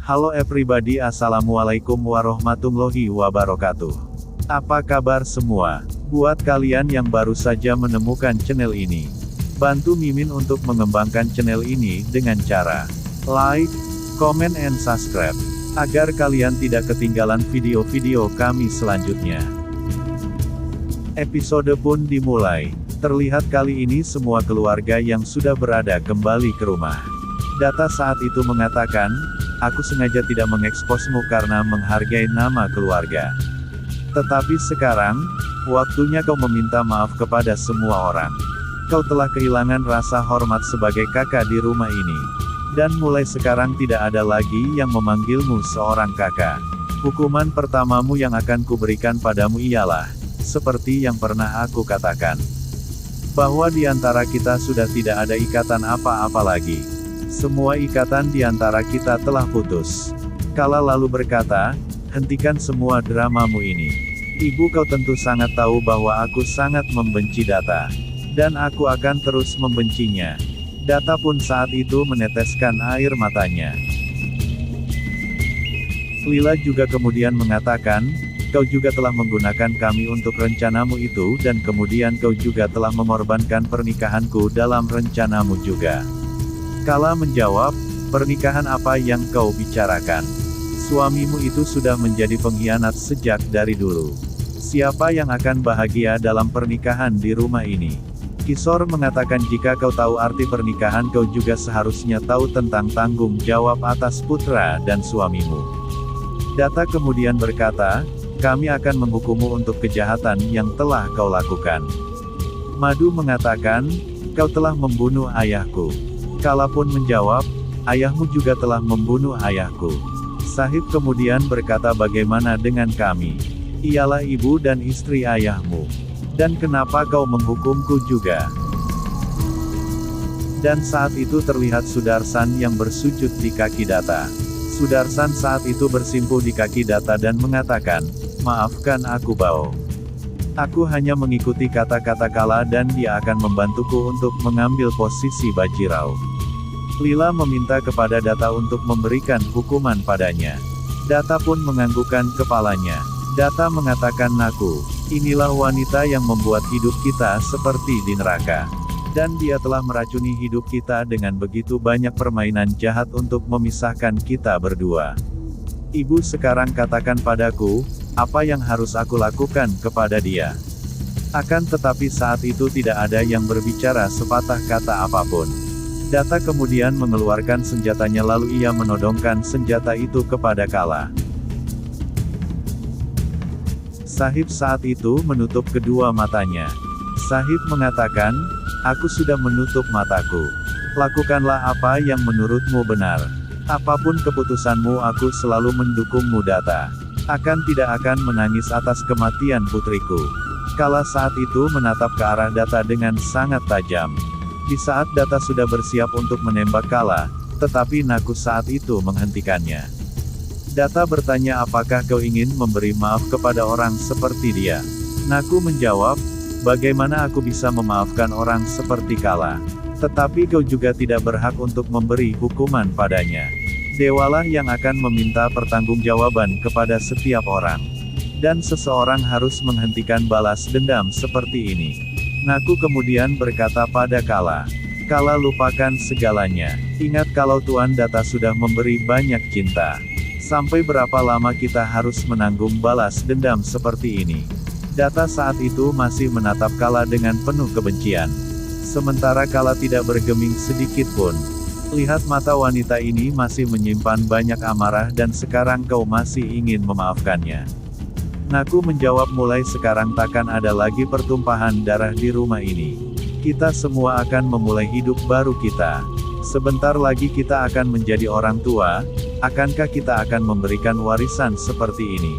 Halo everybody, assalamualaikum warahmatullahi wabarakatuh. Apa kabar semua? Buat kalian yang baru saja menemukan channel ini, bantu Mimin untuk mengembangkan channel ini dengan cara like, comment and subscribe, agar kalian tidak ketinggalan video-video kami selanjutnya. Episode pun dimulai. Terlihat kali ini semua keluarga yang sudah berada kembali ke rumah. Data saat itu mengatakan, aku sengaja tidak mengeksposmu karena menghargai nama keluarga. Tetapi sekarang, waktunya kau meminta maaf kepada semua orang. Kau telah kehilangan rasa hormat sebagai kakak di rumah ini. Dan mulai sekarang tidak ada lagi yang memanggilmu seorang kakak. Hukuman pertamamu yang akan kuberikan padamu ialah, seperti yang pernah aku katakan, bahwa di antara kita sudah tidak ada ikatan apa-apa lagi. Semua ikatan di antara kita telah putus. Kala lalu berkata, hentikan semua dramamu ini. Ibu, kau tentu sangat tahu bahwa aku sangat membenci Data. Dan aku akan terus membencinya. Data pun saat itu meneteskan air matanya. Lila juga kemudian mengatakan, kau juga telah menggunakan kami untuk rencanamu itu dan kemudian kau juga telah mengorbankan pernikahanku dalam rencanamu juga. Kala menjawab, pernikahan apa yang kau bicarakan? Suamimu itu sudah menjadi pengkhianat sejak dari dulu. Siapa yang akan bahagia dalam pernikahan di rumah ini? Kisor mengatakan jika kau tahu arti pernikahan kau juga seharusnya tahu tentang tanggung jawab atas putra dan suamimu. Data kemudian berkata, kami akan menghukummu untuk kejahatan yang telah kau lakukan. Madu mengatakan, kau telah membunuh ayahku. Kala pun menjawab, ayahmu juga telah membunuh ayahku. Sahib kemudian berkata bagaimana dengan kami? Ialah ibu dan istri ayahmu. Dan kenapa kau menghukumku juga? Dan saat itu terlihat Sudarsan yang bersujud di kaki Data. Sudarsan saat itu bersimpuh di kaki Data dan mengatakan, maafkan aku Bao. Aku hanya mengikuti kata-kata Kala dan dia akan membantuku untuk mengambil posisi Bajirao. Lila meminta kepada Data untuk memberikan hukuman padanya. Data pun menganggukkan kepalanya. Data mengatakan Naku, inilah wanita yang membuat hidup kita seperti di neraka. Dan dia telah meracuni hidup kita dengan begitu banyak permainan jahat untuk memisahkan kita berdua. Ibu sekarang katakan padaku, apa yang harus aku lakukan kepada dia? Akan tetapi saat itu tidak ada yang berbicara sepatah kata apapun. Data kemudian mengeluarkan senjatanya lalu ia menodongkan senjata itu kepada Kala. Sahib saat itu menutup kedua matanya. Sahib mengatakan, aku sudah menutup mataku. Lakukanlah apa yang menurutmu benar. Apapun keputusanmu aku selalu mendukungmu Data. Akan tidak akan menangis atas kematian putriku. Kala saat itu menatap ke arah Data dengan sangat tajam. Di saat Data sudah bersiap untuk menembak Kala, tetapi Naku saat itu menghentikannya. Data bertanya apakah kau ingin memberi maaf kepada orang seperti dia? Naku menjawab, bagaimana aku bisa memaafkan orang seperti Kala? Tetapi kau juga tidak berhak untuk memberi hukuman padanya. Dewalah yang akan meminta pertanggungjawaban kepada setiap orang. Dan seseorang harus menghentikan balas dendam seperti ini. Naku kemudian berkata pada Kala, Kala lupakan segalanya. Ingat kalau Tuan Data sudah memberi banyak cinta. Sampai berapa lama kita harus menanggung balas dendam seperti ini? Data saat itu masih menatap Kala dengan penuh kebencian. Sementara Kala tidak bergeming sedikit pun. Lihat mata wanita ini masih menyimpan banyak amarah dan sekarang kau masih ingin memaafkannya. Naku menjawab mulai sekarang takkan ada lagi pertumpahan darah di rumah ini. Kita semua akan memulai hidup baru kita. Sebentar lagi kita akan menjadi orang tua, akankah kita akan memberikan warisan seperti ini?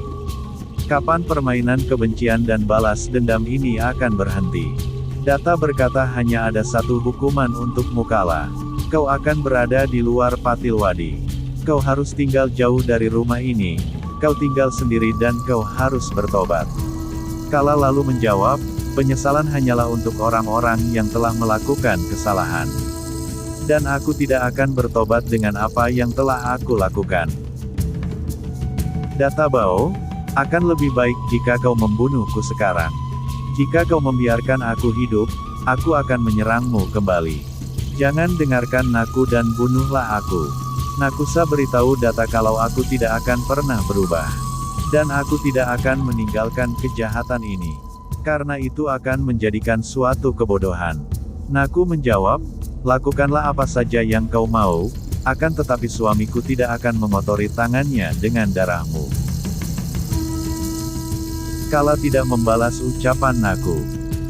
Kapan permainan kebencian dan balas dendam ini akan berhenti? Data berkata hanya ada satu hukuman untukmu Kala. Kau akan berada di luar Patilwadi. Kau harus tinggal jauh dari rumah ini. Kau tinggal sendiri dan kau harus bertobat. Kala lalu menjawab, penyesalan hanyalah untuk orang-orang yang telah melakukan kesalahan. Dan aku tidak akan bertobat dengan apa yang telah aku lakukan. Data Bao, akan lebih baik jika kau membunuhku sekarang. Jika kau membiarkan aku hidup, aku akan menyerangmu kembali. Jangan dengarkan Naku dan bunuhlah aku. Nakusa beritahu Data kalau aku tidak akan pernah berubah. Dan aku tidak akan meninggalkan kejahatan ini. Karena itu akan menjadikan suatu kebodohan. Naku menjawab, lakukanlah apa saja yang kau mau, akan tetapi suamiku tidak akan mengotori tangannya dengan darahmu. Kala tidak membalas ucapan Naku.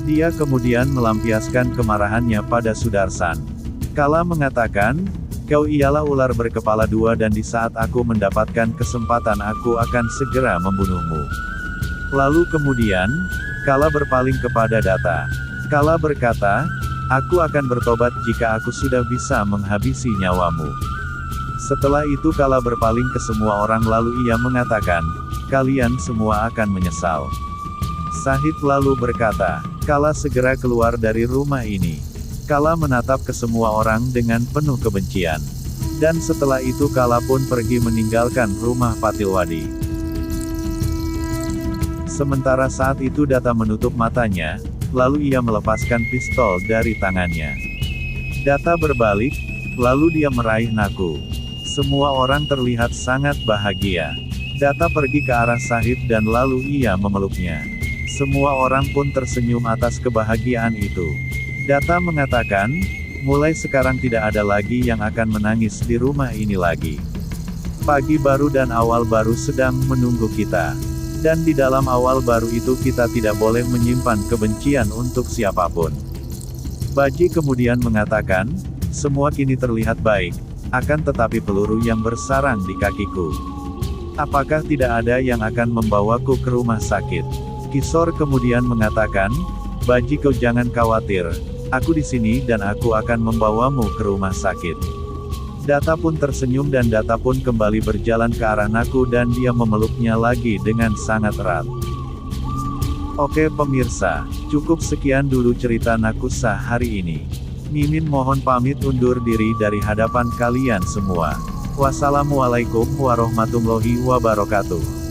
Dia kemudian melampiaskan kemarahannya pada Sudarsan. Kala mengatakan, kau ialah ular berkepala dua dan di saat aku mendapatkan kesempatan aku akan segera membunuhmu. Lalu kemudian, Kala berpaling kepada Data. Kala berkata, aku akan bertobat jika aku sudah bisa menghabisi nyawamu. Setelah itu Kala berpaling ke semua orang lalu ia mengatakan, kalian semua akan menyesal. Sahib lalu berkata, Kala segera keluar dari rumah ini. Kala menatap ke semua orang dengan penuh kebencian. Dan setelah itu Kala pun pergi meninggalkan rumah Patilwadi. Sementara saat itu Data menutup matanya, lalu ia melepaskan pistol dari tangannya. Data berbalik, lalu dia meraih Naku. Semua orang terlihat sangat bahagia. Data pergi ke arah Sahib dan lalu ia memeluknya. Semua orang pun tersenyum atas kebahagiaan itu. Data mengatakan, mulai sekarang tidak ada lagi yang akan menangis di rumah ini lagi. Pagi baru dan awal baru sedang menunggu kita. Dan di dalam awal baru itu kita tidak boleh menyimpan kebencian untuk siapapun. Baji kemudian mengatakan, semua kini terlihat baik, akan tetapi peluru yang bersarang di kakiku. Apakah tidak ada yang akan membawaku ke rumah sakit? Kisor kemudian mengatakan, Baji kau jangan khawatir. Aku di sini dan aku akan membawamu ke rumah sakit. Data pun tersenyum dan Data pun kembali berjalan ke arah Naku dan dia memeluknya lagi dengan sangat erat. Oke pemirsa, cukup sekian dulu cerita Nakusa hari ini. Mimin mohon pamit undur diri dari hadapan kalian semua. Wassalamualaikum warahmatullahi wabarakatuh.